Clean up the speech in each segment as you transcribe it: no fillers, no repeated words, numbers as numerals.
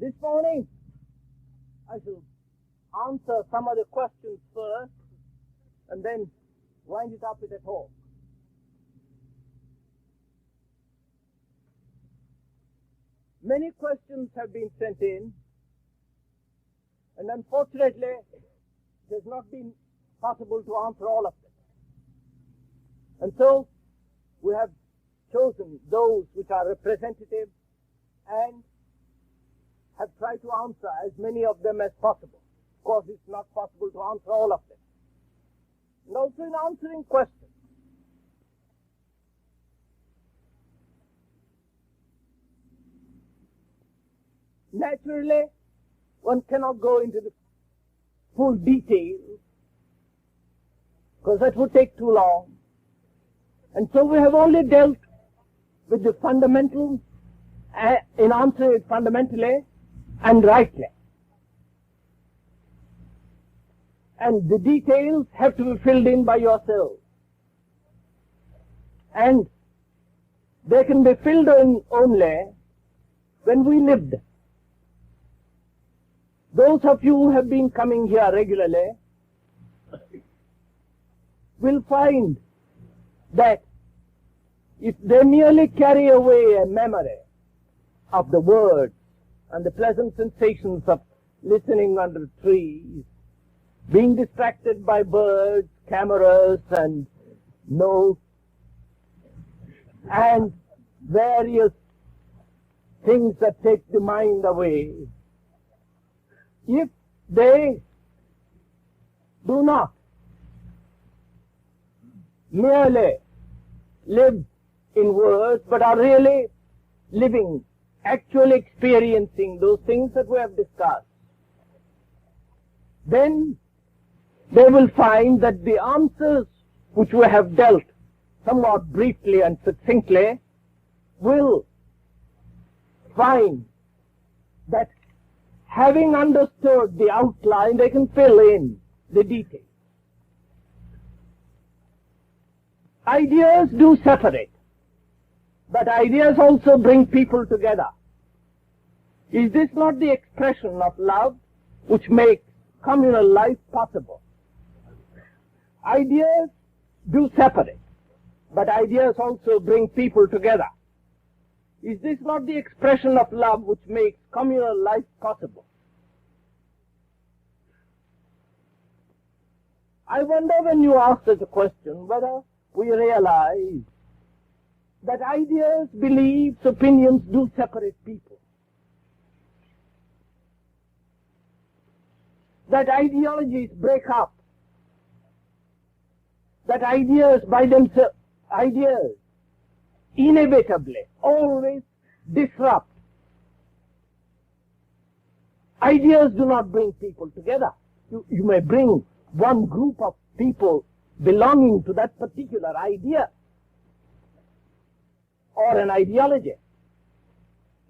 This morning, I shall answer some of the questions first and then wind it up with a talk. Many questions have been sent in, and unfortunately, it has not been possible to answer all of them. And so, we have chosen those which are representative and have tried to answer as many of them as possible. Of course, it's not possible to answer all of them. And also in answering questions, naturally, one cannot go into the full details because that would take too long. And so we have only dealt with the fundamentals in answering it fundamentally and rightly. And the details have to be filled in by yourselves. And they can be filled in only when we lived. Those of you who have been coming here regularly will find that if they merely carry away a memory of the words and the pleasant sensations of listening under trees, being distracted by birds, cameras, and notes, and various things that take the mind away, if they do not merely live in words, but are really living, actually experiencing those things that we have discussed, then they will find that the answers which we have dealt somewhat briefly and succinctly will find that having understood the outline, they can fill in the details. Ideas do separate, but ideas also bring people together. Is this not the expression of love which makes communal life possible? Ideas do separate, but ideas also bring people together. Is this not the expression of love which makes communal life possible? I wonder when you ask such a question whether we realize that ideas, beliefs, opinions do separate people. That ideologies break up. That ideas by themselves, ideas inevitably always disrupt. Ideas do not bring people together. You may bring one group of people belonging to that particular idea or an ideology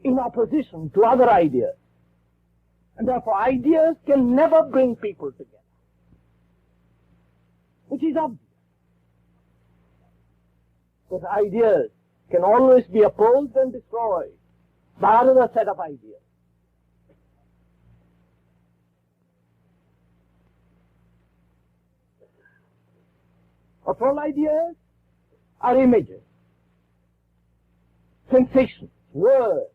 in opposition to other ideas. And therefore ideas can never bring people together, which is obvious. Because ideas can always be opposed and destroyed by another set of ideas. But all ideas are images, sensations, words.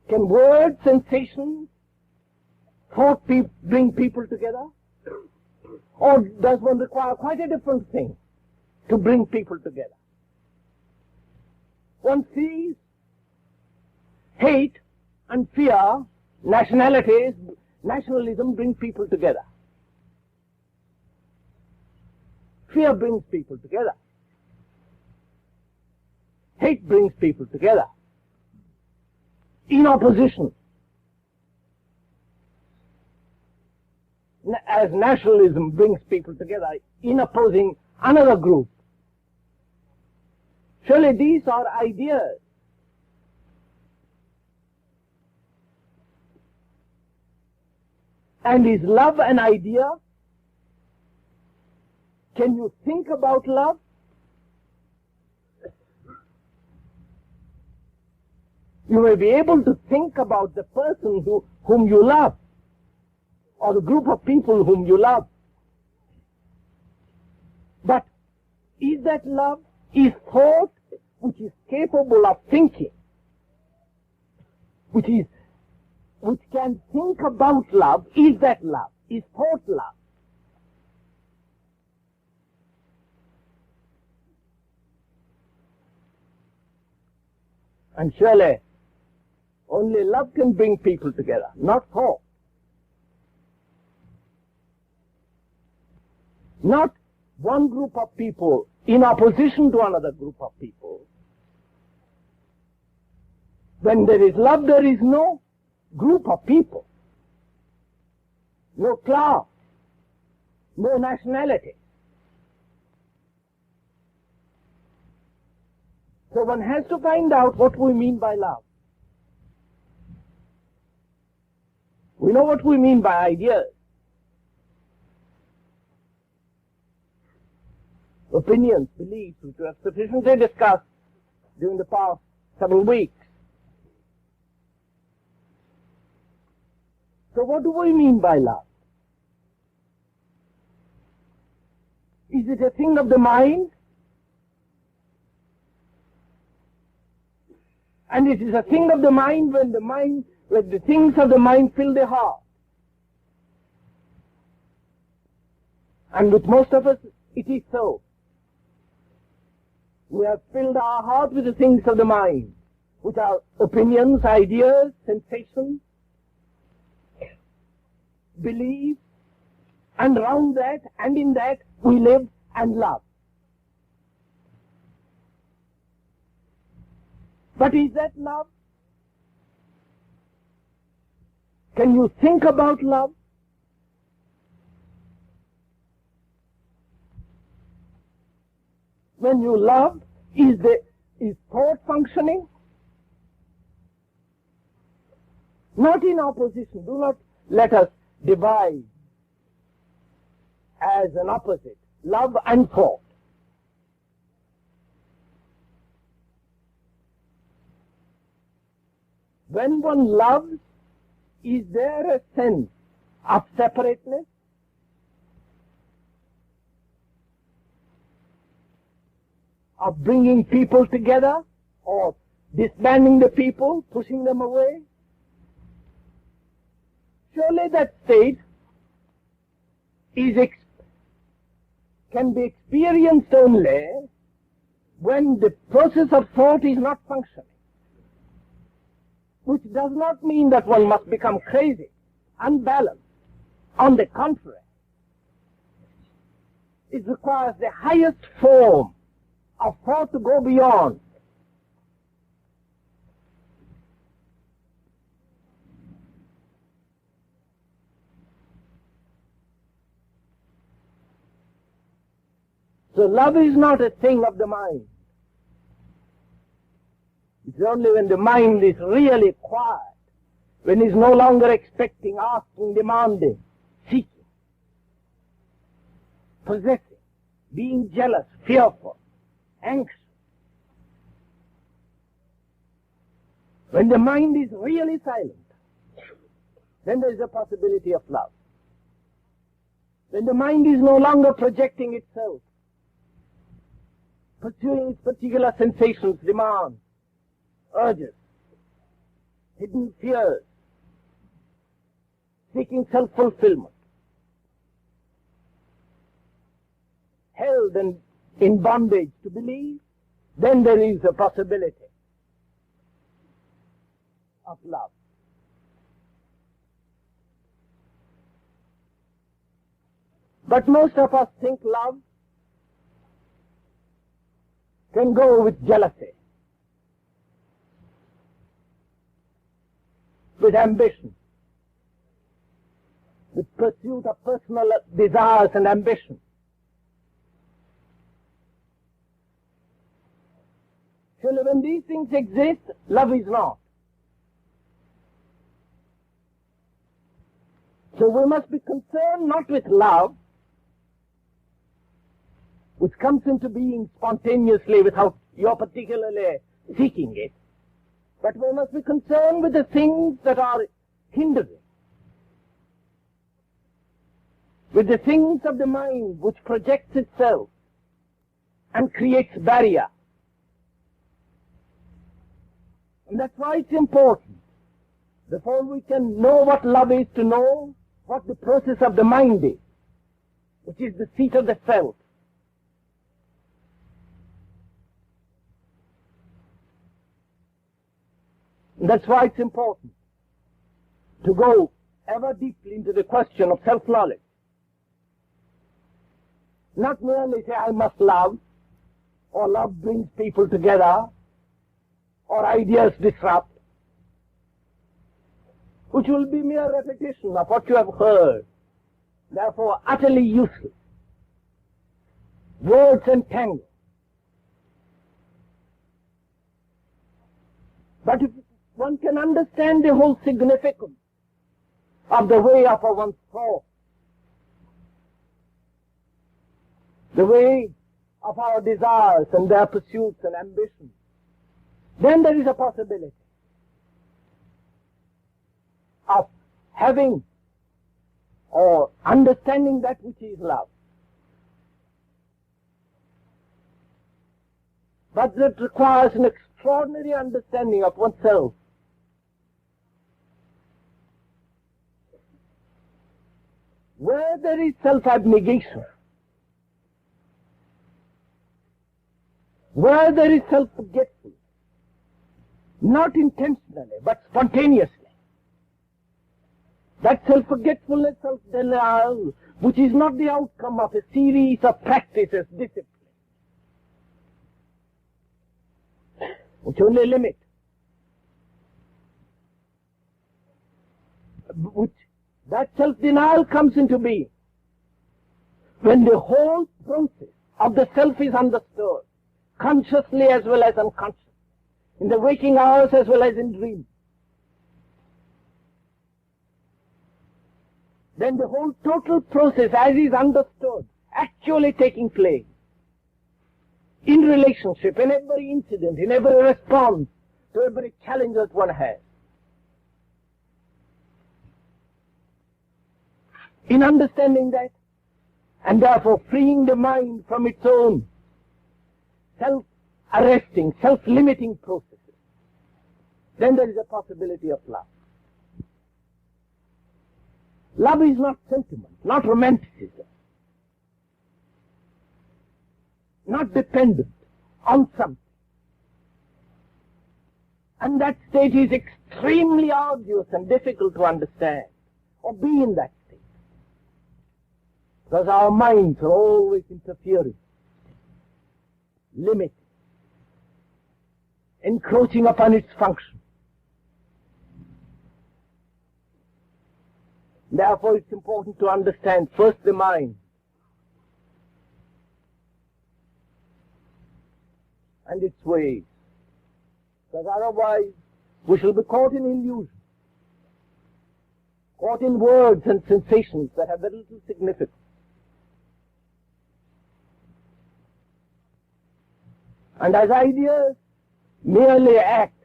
Can words, sensations, thought bring people together? Or does one require quite a different thing to bring people together? One sees hate and fear, nationalism bring people together. Fear brings people together. Hate brings people together. In opposition. As nationalism brings people together in opposing another group. Surely these are ideas. And is love an idea? Can you think about love? You may be able to think about the person whom you love, or the group of people whom you love. But is that love? Is thought which is capable of thinking, which can think about love, is that love? Is thought love? And surely only love can bring people together, not thought. Not one group of people in opposition to another group of people. When there is love, there is no group of people, no class, no nationality. So one has to find out what we mean by love. We know what we mean by ideas. Opinions, beliefs, which we have sufficiently discussed during the past 7 weeks. So what do we mean by love? Is it a thing of the mind? And it is a thing of the mind when the things of the mind fill the heart. And with most of us, it is so. We have filled our heart with the things of the mind, which are opinions, ideas, sensations, beliefs, and around that and in that we live and love. But is that love? Can you think about love? When you love, is thought functioning? Not in opposition. Do not let us divide as an opposite, love and thought. When one loves, is there a sense of separateness? Of bringing people together, or disbanding the people, pushing them away? Surely that state can be experienced only when the process of thought is not functioning. Which does not mean that one must become crazy, unbalanced. On the contrary, it requires the highest form of thought to go beyond. So love is not a thing of the mind. It's only when the mind is really quiet, when it's no longer expecting, asking, demanding, seeking, possessing, being jealous, fearful, anxious. When the mind is really silent, then there is a possibility of love. When the mind is no longer projecting itself, pursuing its particular sensations, demands, urges, hidden fears, seeking self-fulfillment, held and in bondage to believe, then there is a possibility of love. But most of us think love can go with jealousy, with ambition, with pursuit of personal desires and ambition. Surely when these things exist, love is not. So we must be concerned not with love, which comes into being spontaneously without your particularly seeking it, But we must be concerned with the things that are hindering, with the things of the mind which projects itself and creates barrier. And that's why it's important, before we can know what love is, to know what the process of the mind is, which is the seat of the self. And that's why it's important to go ever deeply into the question of self-knowledge. Not merely say, I must love, or love brings people together, or ideas disrupt, which will be mere repetition of what you have heard, therefore utterly useless. Words entangle. But if one can understand the whole significance of the way of one's thought, the way of our desires and their pursuits and ambitions, then there is a possibility of having or understanding that which is love. But that requires an extraordinary understanding of oneself. Where there is self-abnegation, where there is self-forgetfulness, not intentionally, but spontaneously, that self-forgetfulness, self-denial, which is not the outcome of a series of practices, discipline, which only limit, which that self-denial comes into being when the whole process of the self is understood, consciously as well as unconsciously, in the waking hours as well as in dreams. Then the whole total process as is understood, actually taking place, in relationship, in every incident, in every response to every challenge that one has. In understanding that, and therefore freeing the mind from its own self-arresting, self-limiting processes, then there is a possibility of love. Love is not sentiment, not romanticism, not dependent on something. And that state is extremely arduous and difficult to understand, or be in that state. Because our minds are always interfering, limiting, encroaching upon its function. Therefore, it's important to understand first the mind and its ways, because otherwise we shall be caught in illusion, caught in words and sensations that have very little significance. And as ideas merely act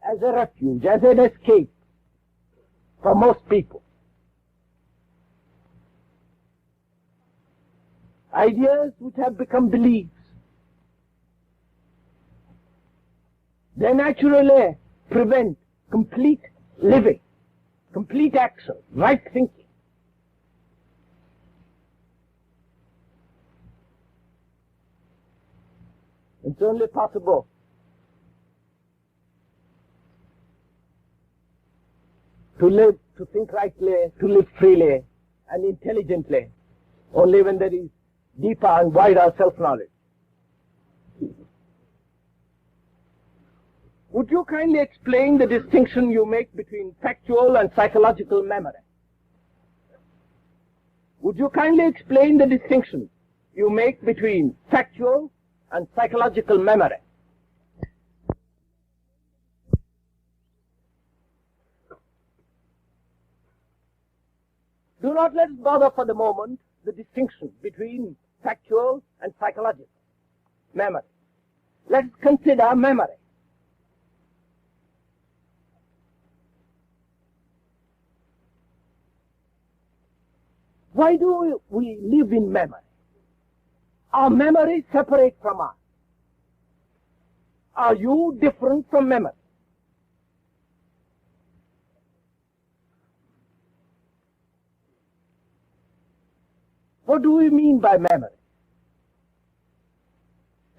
as a refuge, as an escape for most people, ideas which have become beliefs, they naturally prevent complete living, complete action, right thinking. It's only possible to live, to think rightly, to live freely and intelligently, only when there is deeper and wider self-knowledge. Would you kindly explain the distinction you make between factual and psychological memory? Would you kindly explain the distinction you make between factual and psychological memory? Do not let us bother for the moment the distinction between factual and psychological memory. Let's consider memory. Why do we live in memory? Are memories separate from us? Are you different from memory? What do we mean by memory?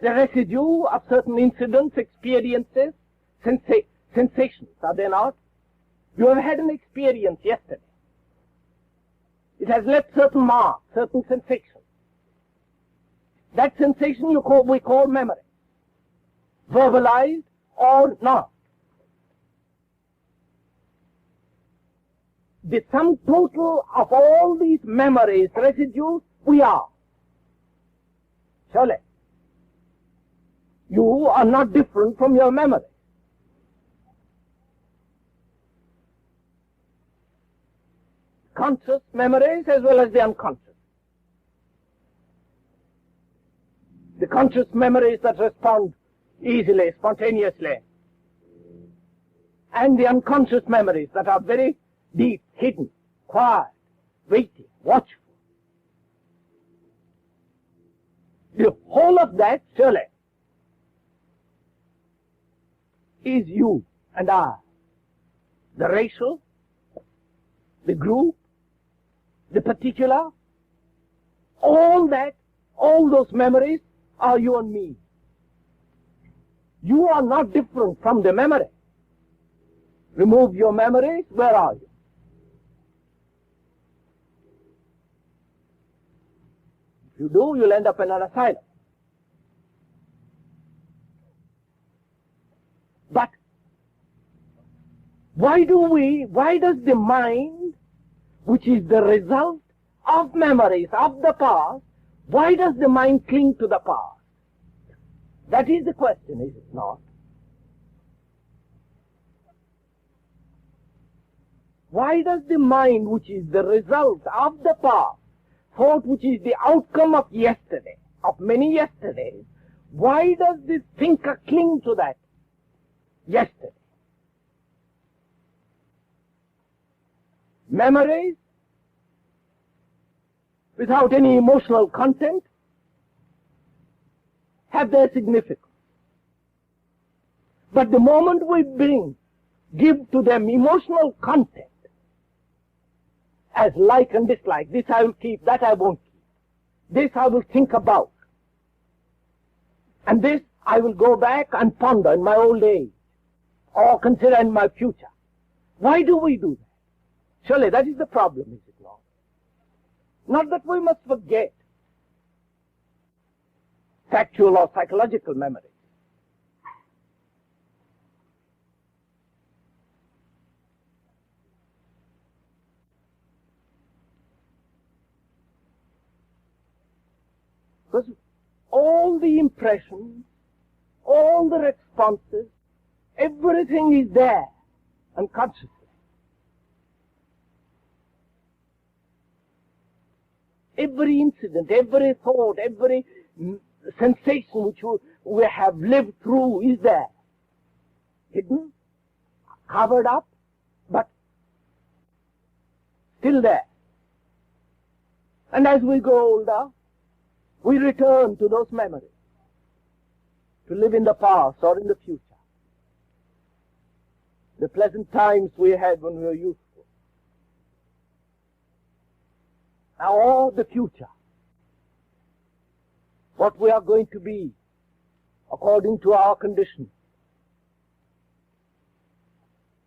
The residue of certain incidents, experiences, sensations, are they not? You have had an experience yesterday. It has left certain marks, certain sensations. That sensation we call memory. Verbalized or not. The sum total of all these memories, residues, we are. Surely. You are not different from your memory. Conscious memories as well as the unconscious. The conscious memories that respond easily, spontaneously, and the unconscious memories that are very deep, hidden, quiet, waiting, watchful. The whole of that, surely, is you and I. The racial, the group, the particular, all that, all those memories are you and me. You are not different from the memory. Remove your memories, where are you? If you do, you'll end up in an asylum. But why does the mind, which is the result of memories of the past, why does the mind cling to the past? That is the question, is it not? Why does the mind, which is the result of the past, thought which is the outcome of yesterday, of many yesterdays, why does the thinker cling to that yesterday? Memories without any emotional content have their significance. But the moment we give to them emotional content, as like and dislike, this I will keep, that I won't keep, this I will think about, and this I will go back and ponder in my old age, or consider in my future. Why do we do that? Surely that is the problem, is it not? Not that we must forget factual or psychological memories. Because all the impressions, all the responses, everything is there unconsciously. Every incident, every thought, every sensation which we have lived through is there. Hidden, covered up, but still there. And as we grow older, we return to those memories, to live in the past or in the future. The pleasant times we had when we were youthful. Or the future. What we are going to be according to our conditions.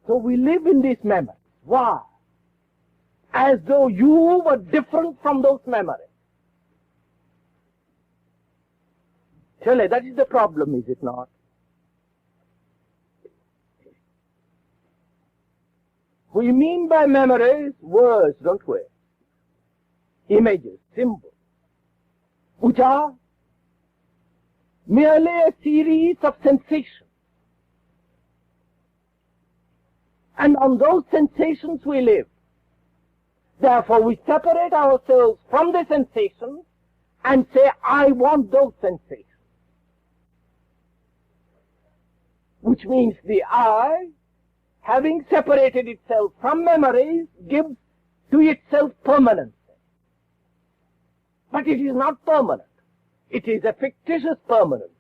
So we live in these memories. Why? As though you were different from those memories. Surely that is the problem, is it not? We mean by memories words, don't we? Images, symbols, which are merely a series of sensations. And on those sensations we live. Therefore we separate ourselves from the sensations and say, I want those sensations. Which means the I, having separated itself from memories, gives to itself permanence. But it is not permanent. It is a fictitious permanence.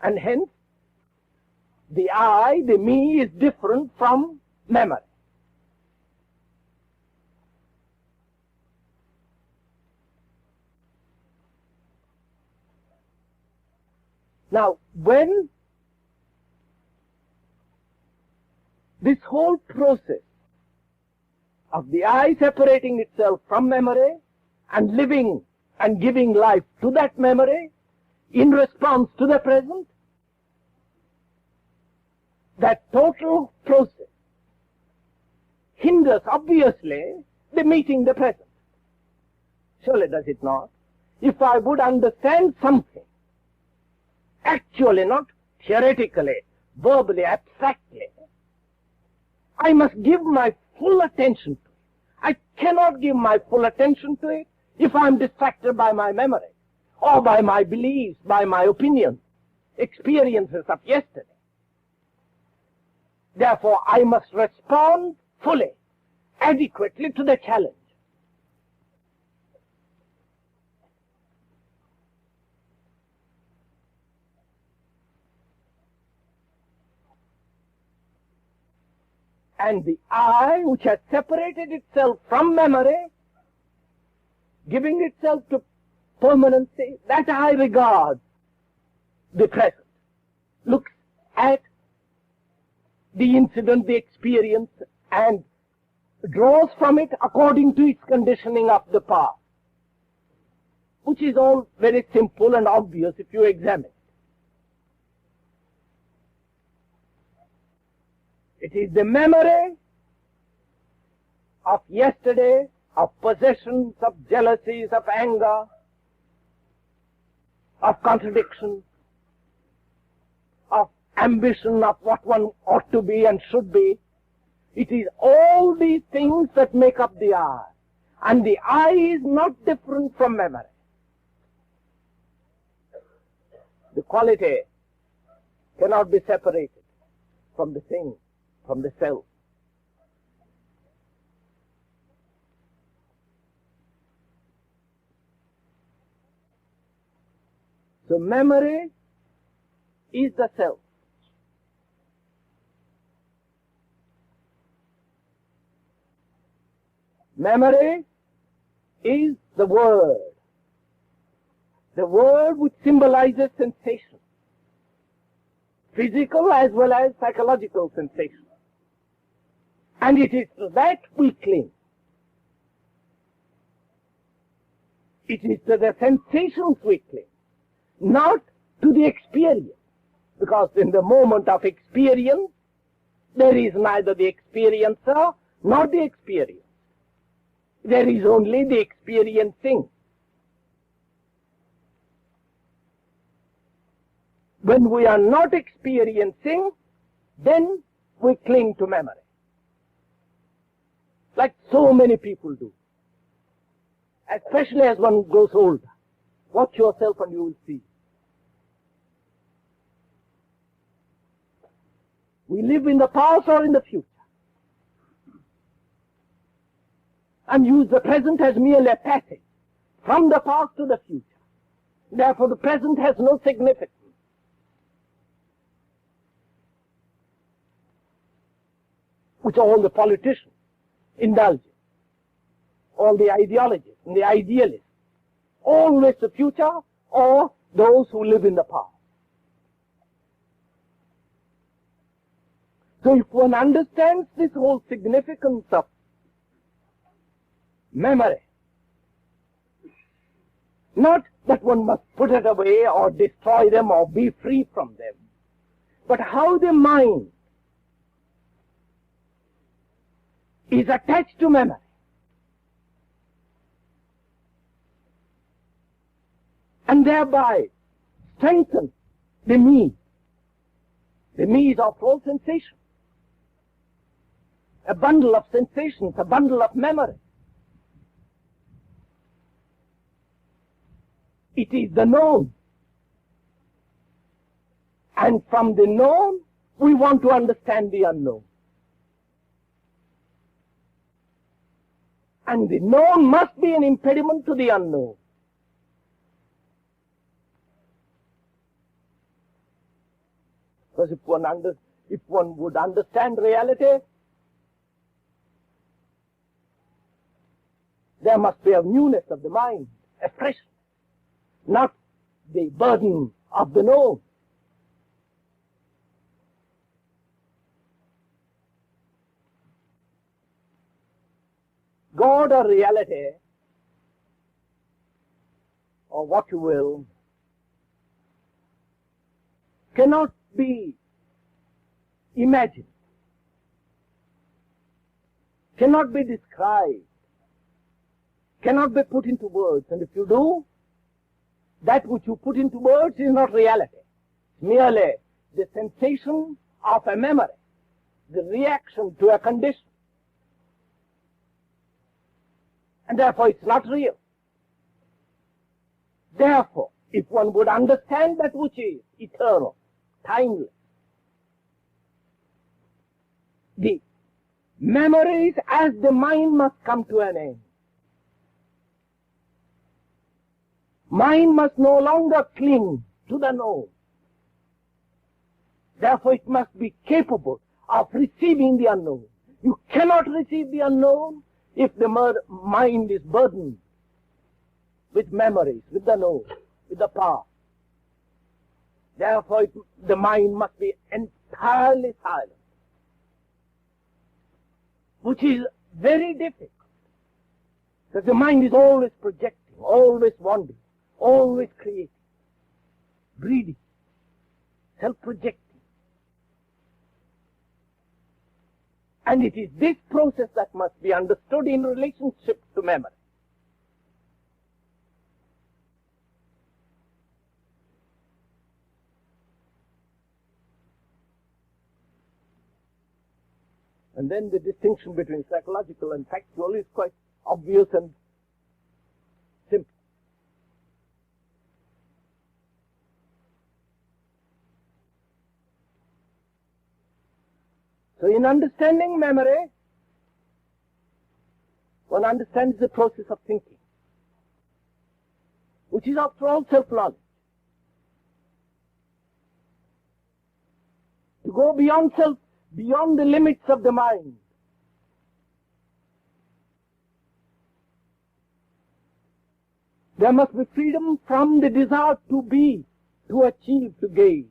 And hence, the I, the me, is different from memory. Now, when this whole process of the I separating itself from memory and living and giving life to that memory in response to the present, that total process hinders, obviously, the meeting the present. Surely does it not? If I would understand something, actually, not theoretically, verbally, abstractly, I must give my full attention to it. I cannot give my full attention to it if I am distracted by my memory, or by my beliefs, by my opinions, experiences of yesterday. Therefore, I must respond fully, adequately to the challenge. And the I, which has separated itself from memory, giving itself to permanency, that I regard the present, looks at the incident, the experience, and draws from it according to its conditioning of the past, which is all very simple and obvious if you examine it. It is the memory of yesterday, of possessions, of jealousies, of anger, of contradictions, of ambition of what one ought to be and should be. It is all these things that make up the I. And the I is not different from memory. The quality cannot be separated from the thing, from the self. So memory is the self. Memory is the word which symbolizes sensation, physical as well as psychological sensation. And it is to that we cling. It is to the sensations we cling, not to the experience. Because in the moment of experience, there is neither the experiencer nor the experience. There is only the experiencing. When we are not experiencing, then we cling to memory. Like so many people do. Especially as one grows older. Watch yourself and you will see. We live in the past or in the future. And use the present as merely a passage from the past to the future. Therefore, the present has no significance. Which all the politicians indulge in, all the ideologists and the idealists, always the future or those who live in the past. So if one understands this whole significance of memory, not that one must put it away or destroy them or be free from them, but how the mind is attached to memory. And thereby strengthen the me. The me is after all sensation. A bundle of sensations, a bundle of memory. It is the known. And from the known, we want to understand the unknown. And the known must be an impediment to the unknown. Because if one would understand reality, there must be a newness of the mind, a fresh, not the burden of the known. God or reality, or what you will, cannot be imagined, cannot be described, cannot be put into words. And if you do, that which you put into words is not reality. It's merely the sensation of a memory, the reaction to a condition. And therefore it's not real. Therefore, if one would understand that which is eternal, timeless, the memories as the mind must come to an end. Mind must no longer cling to the known. Therefore it must be capable of receiving the unknown. You cannot receive the unknown if the mind is burdened with memories, with the known, with the past. Therefore the mind must be entirely silent, which is very difficult, because the mind is always projecting, always wandering, always creating, breeding, self-projecting. And it is this process that must be understood in relationship to memory. And then the distinction between psychological and factual is quite obvious and simple. So in understanding memory, one understands the process of thinking, which is after all self-knowledge. To go beyond self, beyond the limits of the mind, there must be freedom from the desire to be, to achieve, to gain.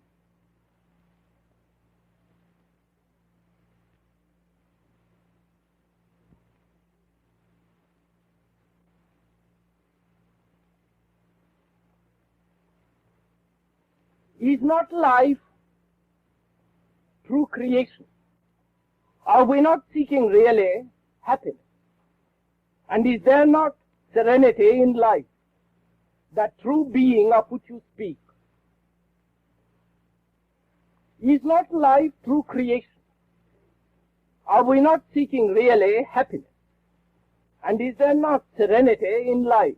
Is not life through creation? Are we not seeking really happiness? And is there not serenity in life, that true being of which you speak? Is not life through creation? Are we not seeking really happiness? And is there not serenity in life,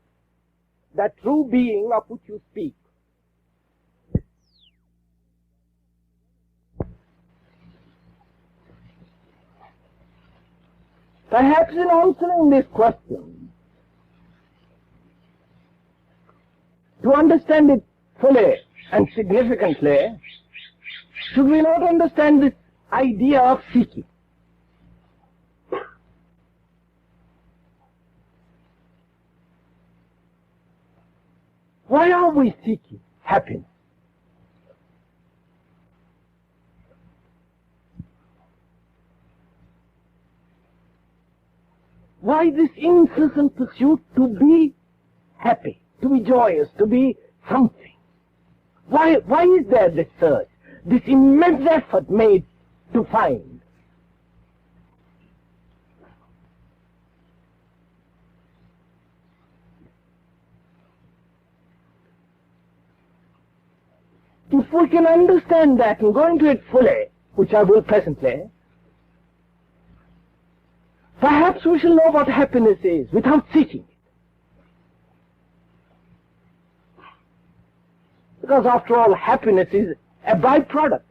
that true being of which you speak? Perhaps in answering this question, to understand it fully and significantly, should we not understand this idea of seeking? Why are we seeking happiness? Why this incessant pursuit to be happy, to be joyous, to be something? Why is there this search, this immense effort made to find? If we can understand that and go into it fully, which I will presently, perhaps we shall know what happiness is without seeking it. Because after all, happiness is a byproduct,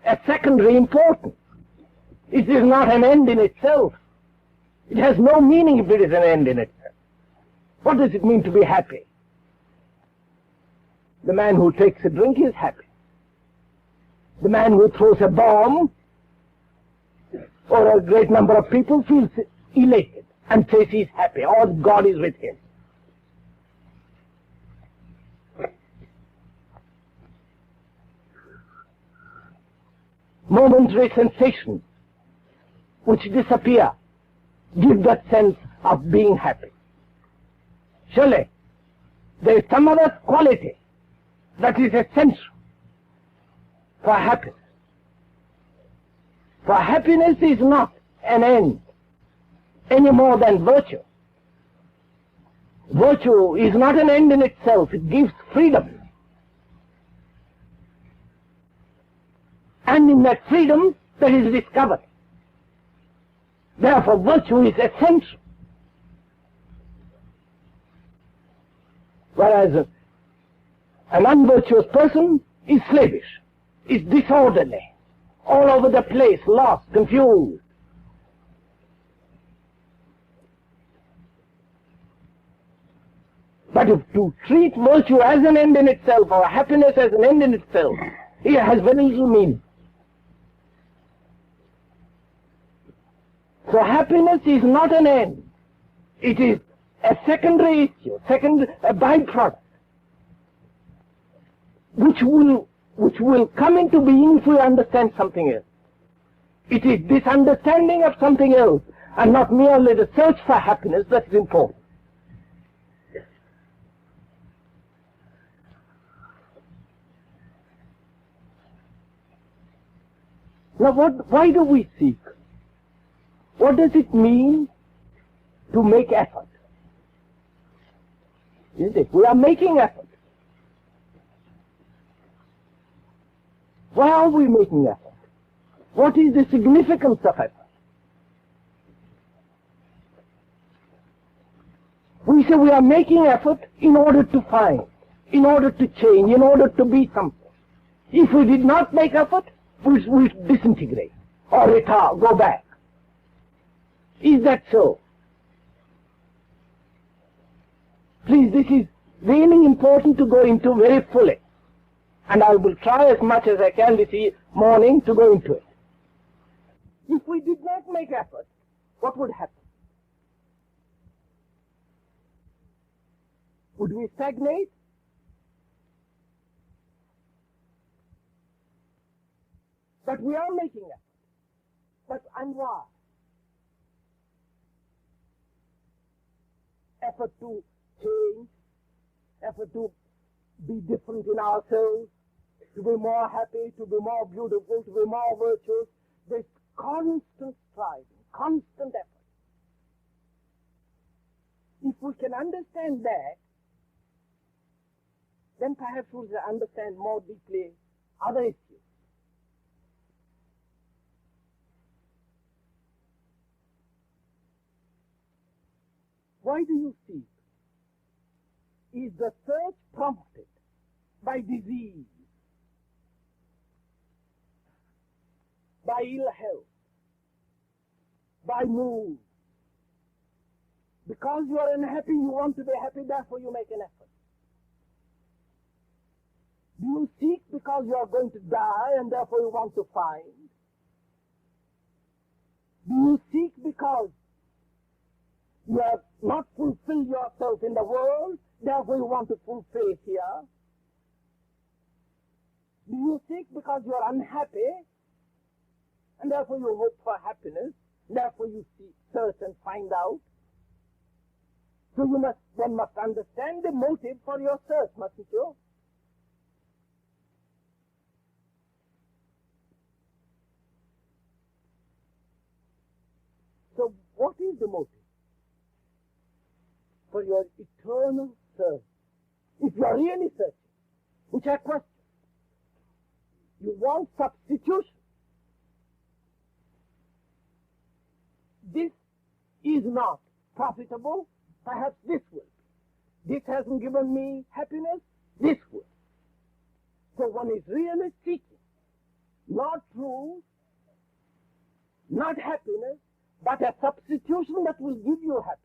a secondary importance. It is not an end in itself. It has no meaning if it is an end in itself. What does it mean to be happy? The man who takes a drink is happy. The man who throws a bomb or a great number of people feels elated and says he's happy, or God is with him. Momentary sensations which disappear give that sense of being happy. Surely, there is some other quality that is essential for happiness. For happiness is not an end any more than virtue. Virtue is not an end in itself. It gives freedom. And in that freedom, there is discovery. Therefore, virtue is essential. Whereas an unvirtuous person is slavish, is disorderly, all over the place, lost, confused. But if to treat virtue as an end in itself, or happiness as an end in itself, it has very little meaning. So happiness is not an end. It is a secondary issue, a byproduct, which will come into being if we understand something else. It is this understanding of something else, and not merely the search for happiness, that is important. Now why do we seek? What does it mean to make effort? Isn't it? We are making effort. Why are we making effort? What is the significance of effort? We say we are making effort in order to find, in order to change, in order to be something. If we did not make effort, we disintegrate or retard, go back. Is that so? Please, this is really important to go into very fully. And I will try as much as I can this morning to go into it. If we did not make effort, what would happen? Would we stagnate? But we are making effort. And why? Effort to change, effort to be different in ourselves, to be more happy, to be more beautiful, to be more virtuous. There's constant striving, constant effort. If we can understand that, then perhaps we'll understand more deeply other issues. Why do you seek? Is the search prompted by disease, by ill health, by mood? Because you are unhappy, you want to be happy, therefore you make an effort. Do you seek because you are going to die and therefore you want to find? Do you seek because you have not fulfilled yourself in the world, therefore you want to fulfill here? Do you seek because you are unhappy, and therefore you hope for happiness, therefore you seek, search and find out? So you must understand the motive for your search, mustn't you? So what is the motive for your eternal search? If you are really searching, which I question, you want substitution. This is not profitable, perhaps this will. This hasn't given me happiness, this will. So one is really seeking, not truth, not happiness, but a substitution that will give you happiness,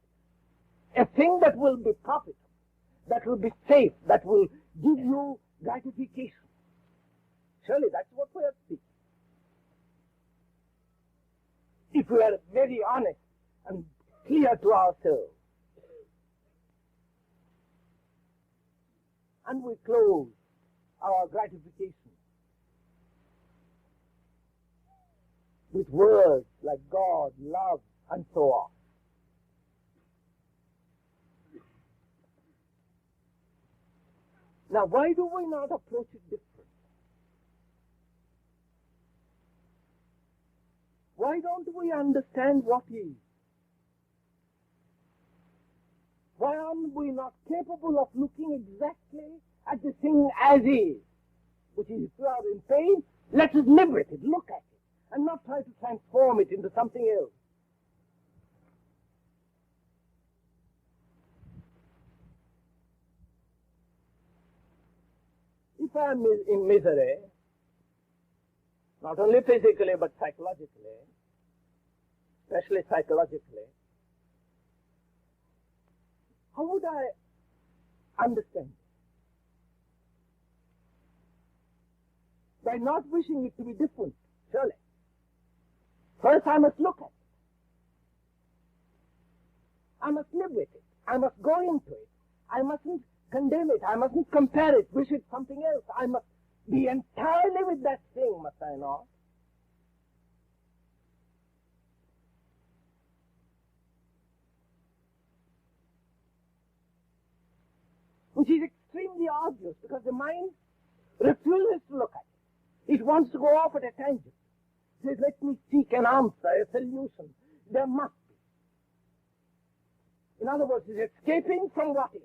a thing that will be profitable, that will be safe, that will give you gratification. Surely that's what we are seeking. If we are very honest and clear to ourselves, and we close our gratification with words like God, love, and so on. Now, why do we not approach it differently? Why don't we understand what is? Why aren't we not capable of looking exactly at the thing as is? Which is, if we are in pain, let us live with it, look at it, and not try to transform it into something else. If I am in misery, not only physically but psychologically, especially psychologically, how would I understand it? By not wishing it to be different, surely. First I must look at it. I must live with it. I must go into it. I mustn't condemn it. I mustn't compare it, wish it something else. I must be entirely with that thing, must I not? Which is extremely obvious because the mind refuses to look at it. It wants to go off at a tangent. It says, let me seek an answer, a solution. There must be. In other words, it's escaping from what is.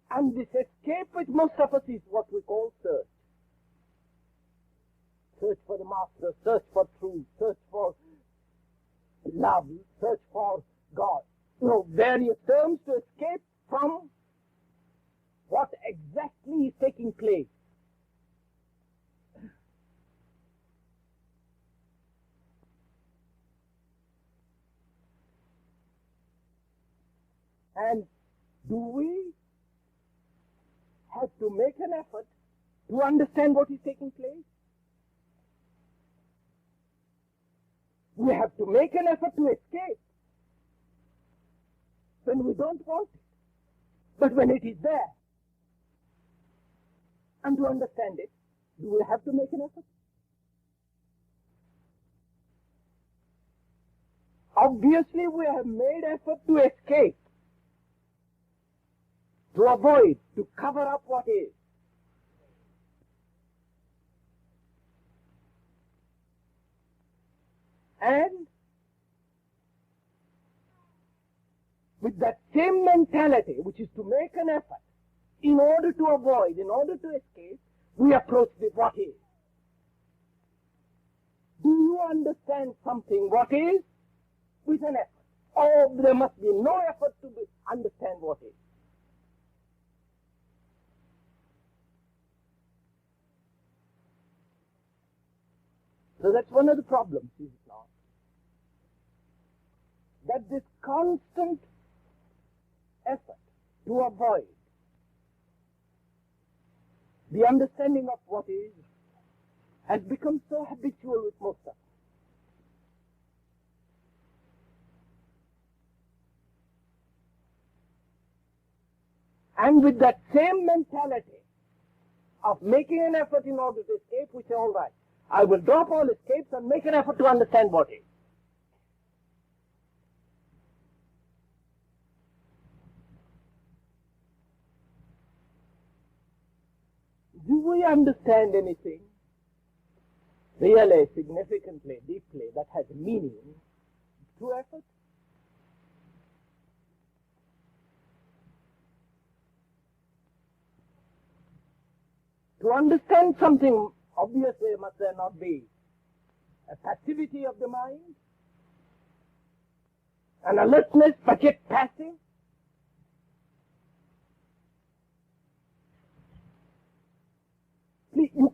And this escape with most of us is what we call search. Search for the master, search for truth, search for love, search for God. Various terms to escape from what exactly is taking place. And do we have to make an effort to understand what is taking place? We have to make an effort to escape when we don't want it. But when it is there, and to understand it, do we have to make an effort? Obviously, we have made effort to escape, to avoid, to cover up what is. And with that same mentality, which is to make an effort, in order to avoid, in order to escape, we approach the what is. Do you understand something what is with an effort? Or there must be no effort to understand what is. So that's one of the problems, is it not? That this constant effort to avoid the understanding of what is has become so habitual with most of us. And with that same mentality of making an effort in order to escape, we say, all right, I will drop all escapes and make an effort to understand what is. Do we understand anything really significantly, deeply, that has meaning through effort? To understand something, obviously, must there not be a passivity of the mind, an alertness, but yet passive? You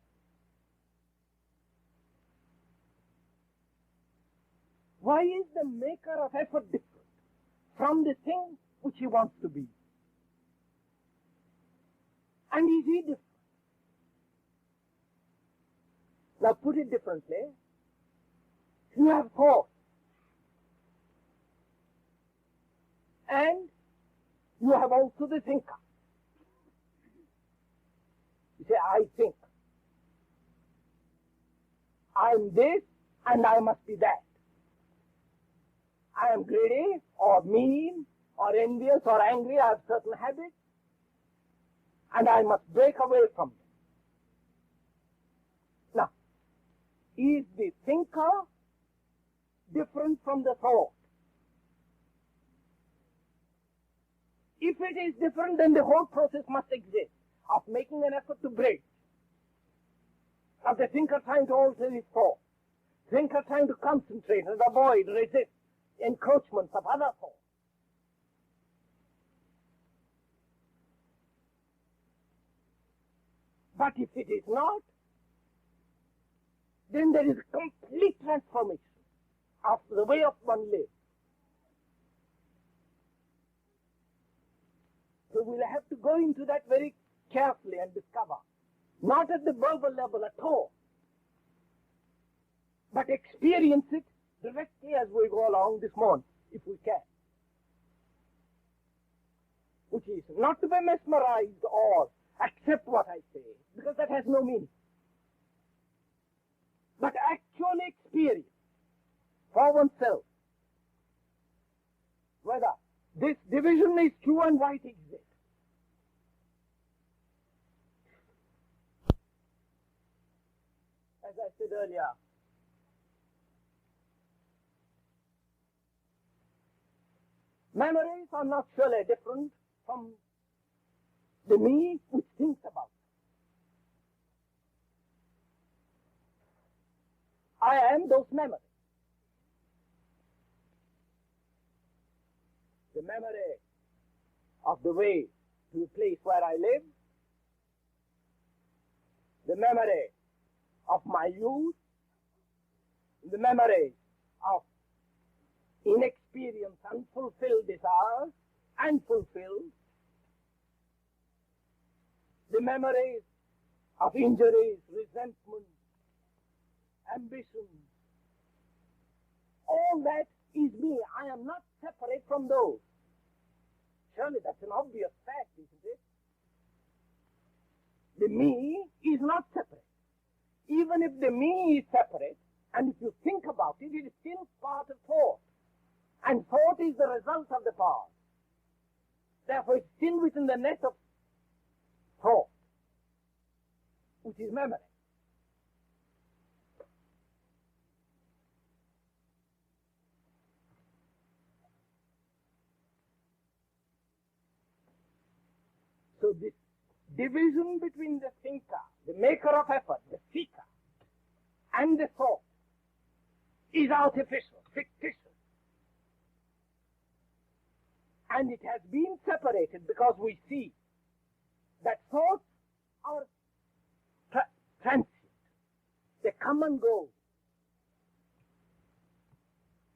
Why is the maker of effort different from the thing which he wants to be? And is he different? Now put it differently. You have thought. And you have also the thinker. You say, I think. I am this and I must be that. I am greedy or mean or envious or angry. I have certain habits and I must break away from them. Now, is the thinker different from the thought? If it is different, then the whole process must exist of making an effort to break. Of the thinker trying to alter his thought. Thinker trying to concentrate and avoid, resist encroachments of other thoughts. But if it is not, then there is a complete transformation of the way of one lives. So we'll have to go into that very carefully and discover, not at the verbal level at all, but experience it directly as we go along this morning, if we can. Which is not to be mesmerized or accept what I say, because that has no meaning. But actually experience for oneself whether this division is true and why it exists. As I said earlier, memories are not surely different from the me which thinks about it. I am those memories. The memory of the way to the place where I live, the memory of my youth, the memory of inexperienced, unfulfilled desires, and fulfilled, the memories of injuries, resentment, ambition. All that is me. I am not separate from those. Surely that's an obvious fact, isn't it? The me is not separate. Even if the me is separate, and if you think about it, it is still part of thought. And thought is the result of the past. Therefore, it's still within the net of thought, which is memory. So this division between the thinker, the maker of effort, the seeker, and the thought is artificial, fictitious. And it has been separated because we see that thoughts are transient. They come and go.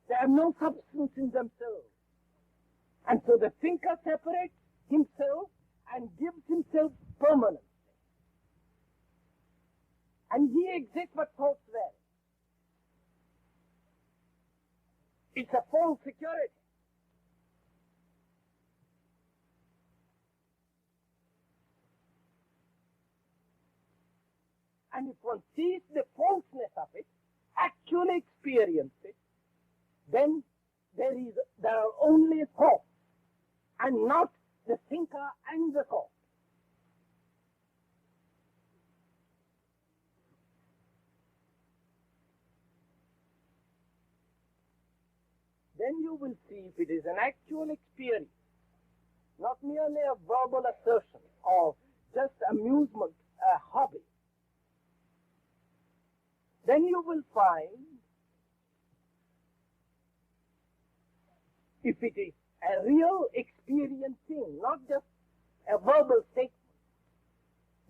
They have no substance in themselves. And so the thinker separates himself and gives himself permanence. And he exists but thoughts vary. It's a false security. And if one sees the falseness of it, actually experience it, then there are only thoughts and not the thinker and the thought. Then you will see if it is an actual experience, not merely a verbal assertion or just amusement, a hobby. Then you will find if it is a real experiencing, not just a verbal statement,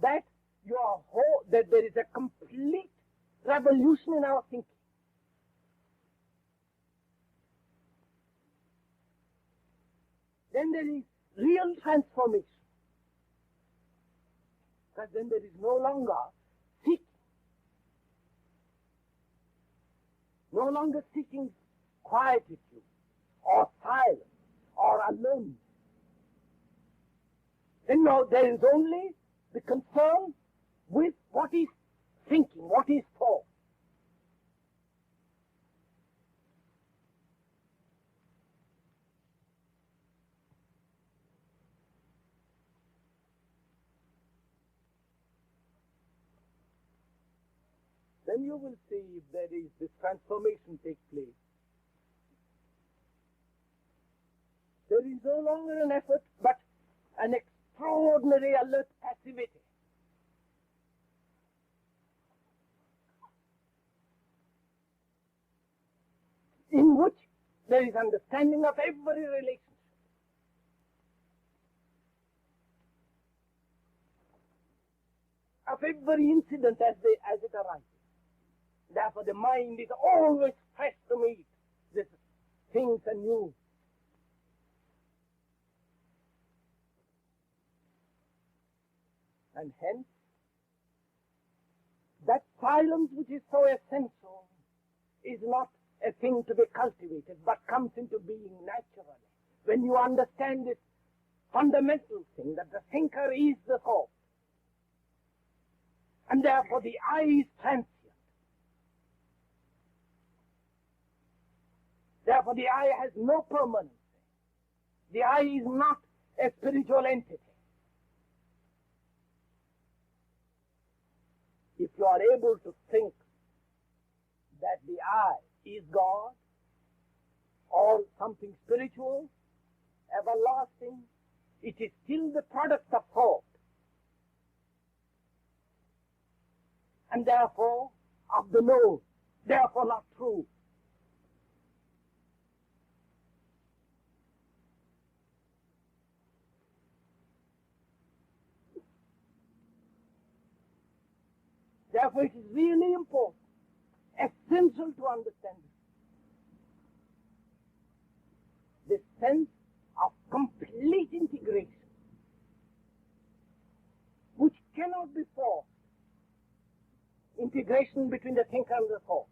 that that there is a complete revolution in our thinking. then there is real transformation. Because then there is no longer seeking. No longer seeking quietude or silence or alone. Then no, there is only the concern with what is thinking, what is thought. Then you will see if there is this transformation take place. There is no longer an effort, but an extraordinary alert passivity. In which there is understanding of every relationship. Of every incident as it arises. Therefore the mind is always fresh to meet these things anew. And hence, that silence which is so essential is not a thing to be cultivated, but comes into being naturally. When you understand this fundamental thing, that the thinker is the thought, and therefore the I is transient. Therefore the I has no permanency. The I is not a spiritual entity. If you are able to think that the I is God or something spiritual, everlasting, it is still the product of thought. And therefore of the known, therefore not true. Therefore, it is really important, essential to understand this sense of complete integration, which cannot be forced. Integration between the thinker and the thought.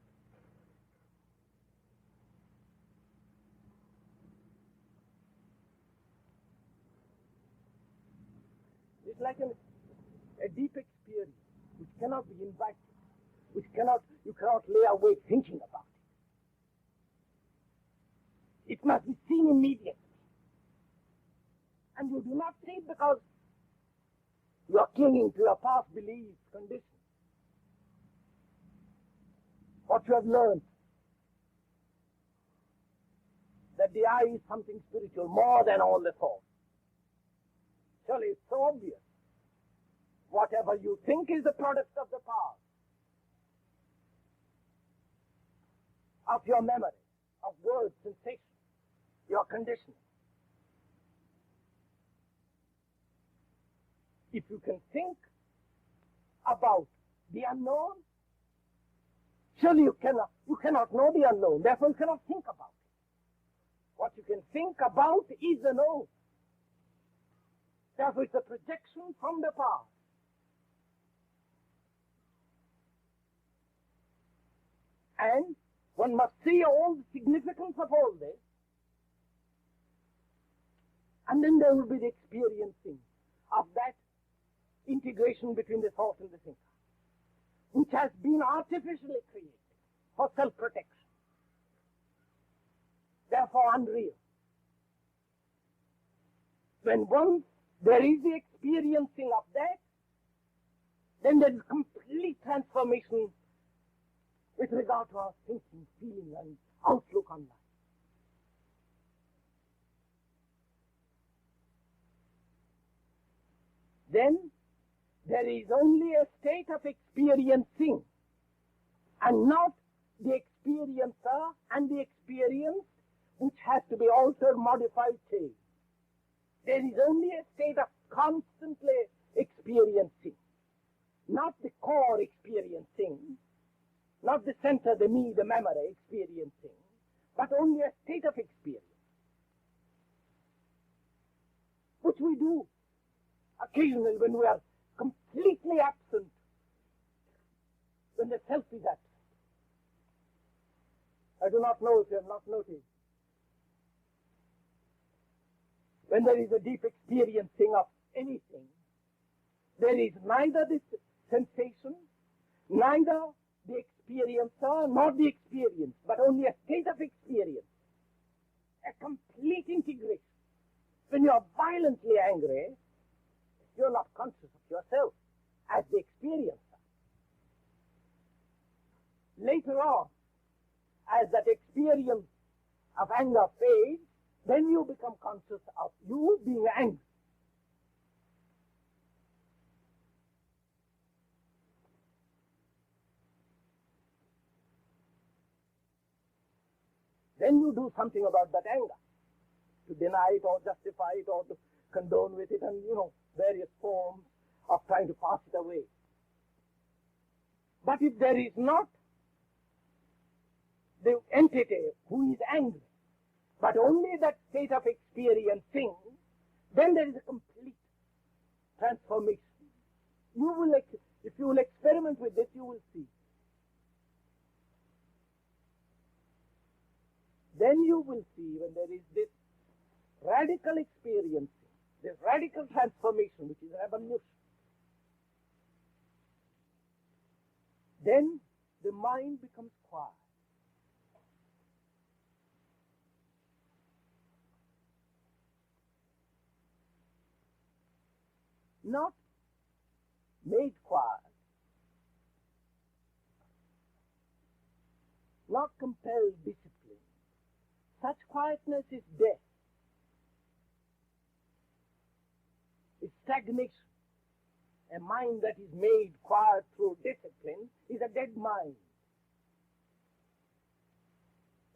It's like a deep experience which cannot be invited, which you cannot lay awake thinking about it. It must be seen immediately. And you do not see it because you are clinging to your past beliefs, conditions, what you have learned, that the I is something spiritual more than all the thoughts. Surely it's so obvious. Whatever you think is the product of the past, of your memory, of words, sensations, your conditioning. If you can think about the unknown, surely you cannot know the unknown, therefore you cannot think about it. What you can think about is the known. Therefore it's a projection from the past. And one must see all the significance of all this. And then there will be the experiencing of that integration between the thought and the thinker, which has been artificially created for self-protection. Therefore unreal. When once there is the experiencing of that, then there is complete transformation with regard to our thinking, feeling, and outlook on life. Then there is only a state of experiencing, and not the experiencer and the experience which has to be altered, modified, changed. There is only a state of constantly experiencing, not the core experiencing, not the center, the me, the memory experiencing, but only a state of experience. which we do occasionally when we are completely absent, when the self is absent. I do not know if you have not noticed. When there is a deep experiencing of anything, there is neither this sensation, neither the experiencer, nor the experience, but only a state of experience, a complete integration. When you are violently angry, you are not conscious of yourself as the experiencer. Later on, as that experience of anger fades, then you become conscious of you being angry. Then you do something about that anger, to deny it or justify it or to condone with it, and various forms of trying to pass it away. But if there is not the entity who is angry, but only that state of experiencing, then there is a complete transformation. If you will experiment with this, you will see. Then you will see when there is this radical experiencing, this radical transformation, which is revolution, then the mind becomes quiet. Not made quiet, not compelled discipline. Such quietness is death, is stagnation. A mind that is made quiet through discipline is a dead mind,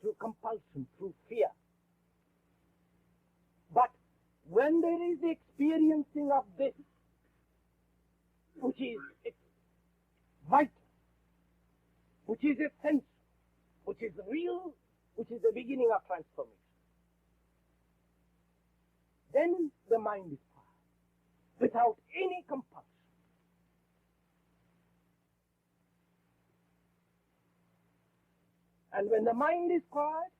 through compulsion, through fear. But when there is the experiencing of this, which is vital, which is essential, which is real, which is the beginning of transformation, then the mind is quiet, without any compulsion. And when the mind is quiet,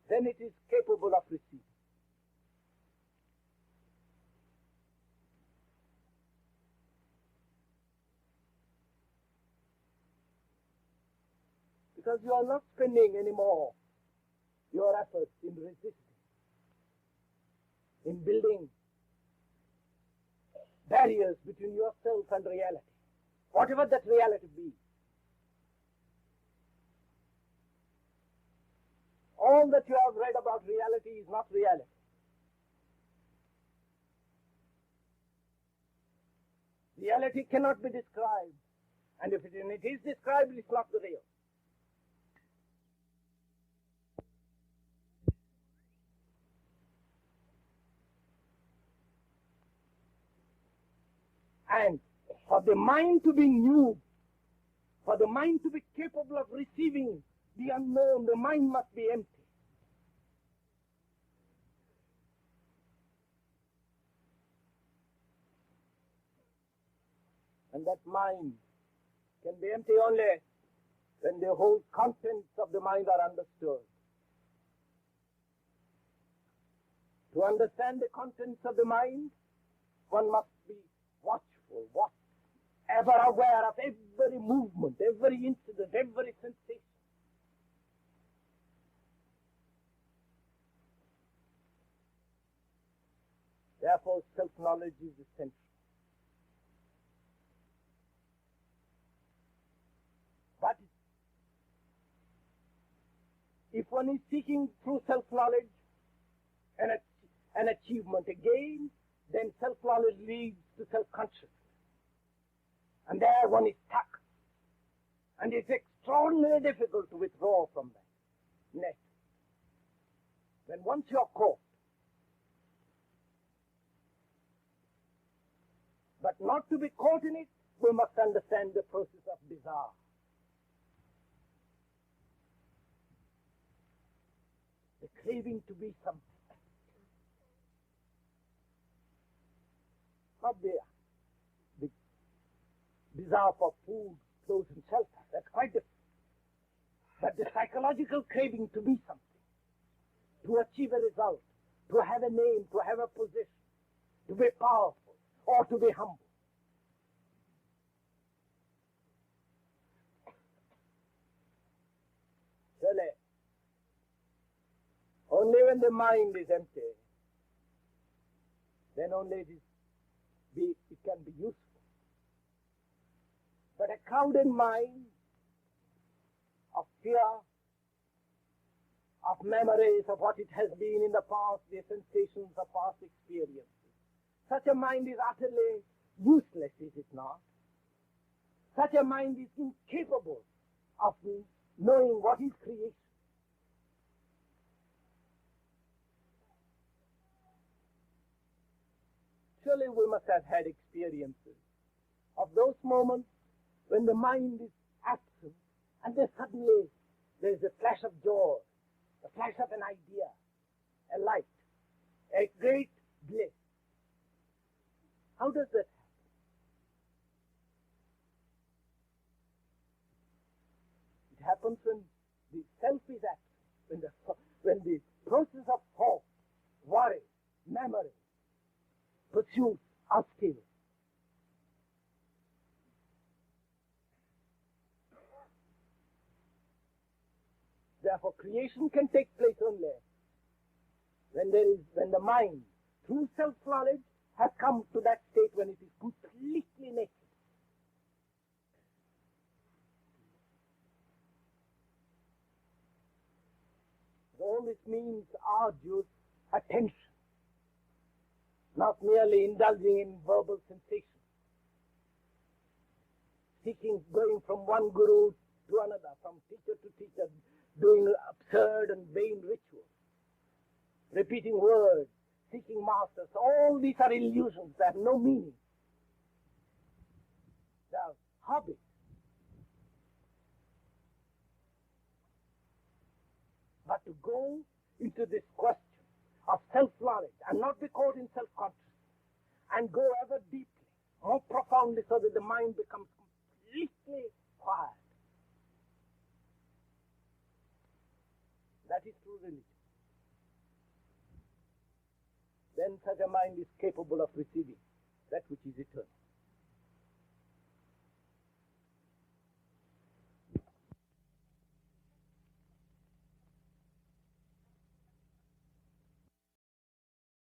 then it is capable of receiving. Because you are not spending anymore your efforts in resisting, in building barriers between yourself and reality, whatever that reality be. All that you have read about reality is not reality. Reality cannot be described, and if it is described, it's not the real. And for the mind to be new, for the mind to be capable of receiving the unknown, the mind must be empty. And that mind can be empty only when the whole contents of the mind are understood. To understand the contents of the mind, one must be watchful, ever aware of every movement, every incident, every sensation. Therefore, self-knowledge is essential. But if one is seeking through self-knowledge an achievement again, then self-knowledge leads to self-consciousness. And there one is stuck. And it's extraordinarily difficult to withdraw from that net. When once you're caught, but not to be caught in it, we must understand the process of desire. The craving to be something. not the desire for food, clothes, and shelter. That's quite different. But the psychological craving to be something, to achieve a result, to have a name, to have a position, to be powerful, or to be humble. Surely, only when the mind is empty, then only it can be useful. But a crowded mind of fear, of memories of what it has been in the past, the sensations of past experiences, such a mind is utterly useless, is it not? Such a mind is incapable of knowing what is creation. Surely we must have had experiences of those moments when the mind is absent and then suddenly there is a flash of joy, a flash of an idea, a light, a great bliss. How does that happen? It happens when the self is absent, when the process of thought, worry, memory, pursuit are still. Therefore, creation can take place only when the mind, through self-knowledge, has come to that state when it is completely naked. All this means arduous attention, not merely indulging in verbal sensations, going from one guru to another, from teacher to teacher, doing absurd and vain rituals, repeating words, seeking masters. All these are illusions. They have no meaning. They are hobbies. But to go into this question of self-knowledge and not be caught in self-consciousness and go ever deeply, more profoundly, so that the mind becomes completely quiet. That is true religion. Then such a mind is capable of receiving that which is eternal.